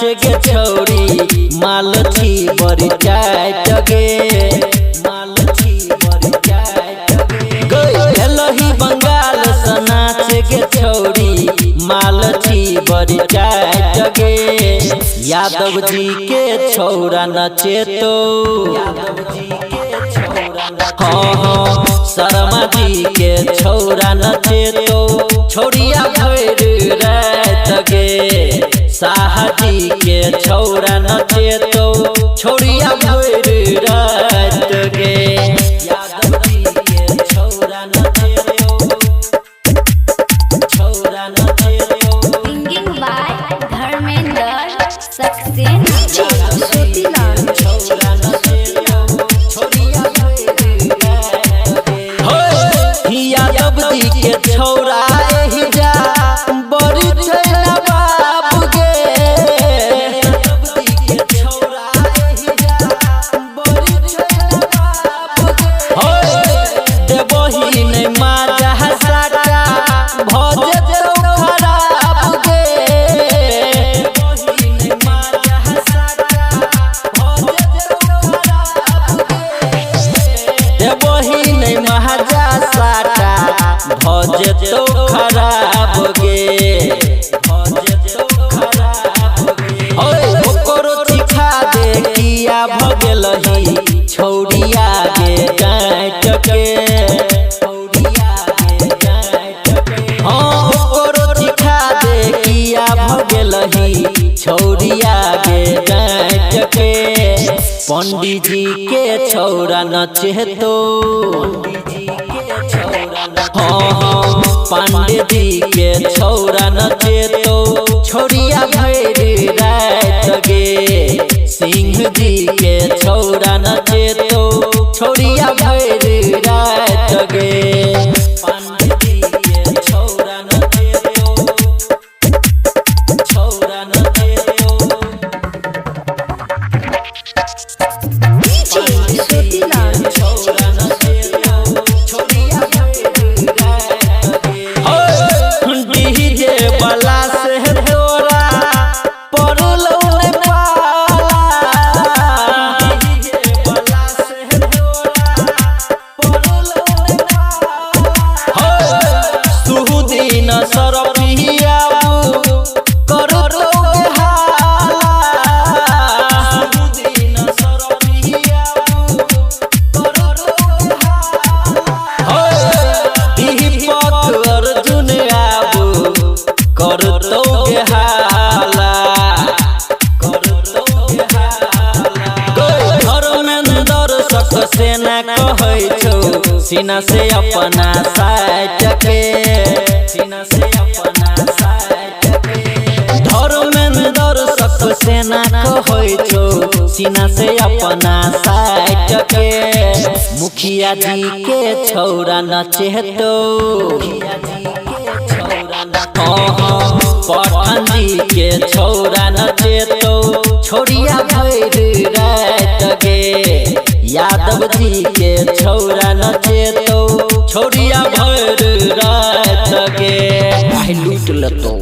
नाच गे छौरी माल छी बड़ी टाइट गे माल छी बड़ी टाइट गे हेलही बंगाल से नाच गे छौरी माल छी बड़ी टाइट गे यादव जी के छौरा नचे तो हाँ शर्मा जी के छौरा नचे तो छौरिया भैर रात गे शाह जी के छौरा नचे तो छौरिया भैर रात गे यादव जी के छौरा नचे तो छौरा नचे तो सिंगिंग बाय धर्मेंद्र सक्सेना ज्योतिलाल छौरा नचे तो छौरिया भैर रात गे यादव जी के छौरा एही जा बड़ी छैला बाप गे यादव जी के छौरा एही जा बड़ी छैला बाप गे देबही नै माजा साटा भजे तो खराब गे देबही नै माजा साटा भजे तो खराब गे देबही नै महाजा साटा भजे तो खराब गे भजे तो खराब गे ओकरो चिखा दे किया भगेलही छौरिया गे डांट के छौरिया गे डांट के हाँ ओकरो चिखा दे किया भगेलही छौरिया गे डांट के पंडित जी के छौरा नचे तो हाँ पांडे जी के छौरा नचे तो छौरिया भैर रात गे सिंह जी के छौरा नचे तो छौरिया भैर रात गे पांडे जी के छौरा नचे तो छौरा नचे तो डीजे ज्योतिलाल छौरा नचे तो छौरिया भैर रात गे डीजे वाला से तोरा पड़लो रे पाला डीजे वाला से तोरा पड़लो रे पाला सुहुदीन सरफिया करो तो हाला सुहुदीन सरफिया करो तो हाला दीपक अर्जुन आबू कर तो हाला कर तो हाला धर्मेंद्र सक्सेना कहै छौ सीना से अपना साइट के सीना से अपना साइट के धर्मेंद्र सक्सेना कहै छौ सीना से अपना साइट के मुखिया जी के छौरा नचे तो पठान जी के छौरा नचे तो छौरिया भैर रात गे यादव जी के छौरा नचे तो छौरिया भैर रात गे लूट लतो।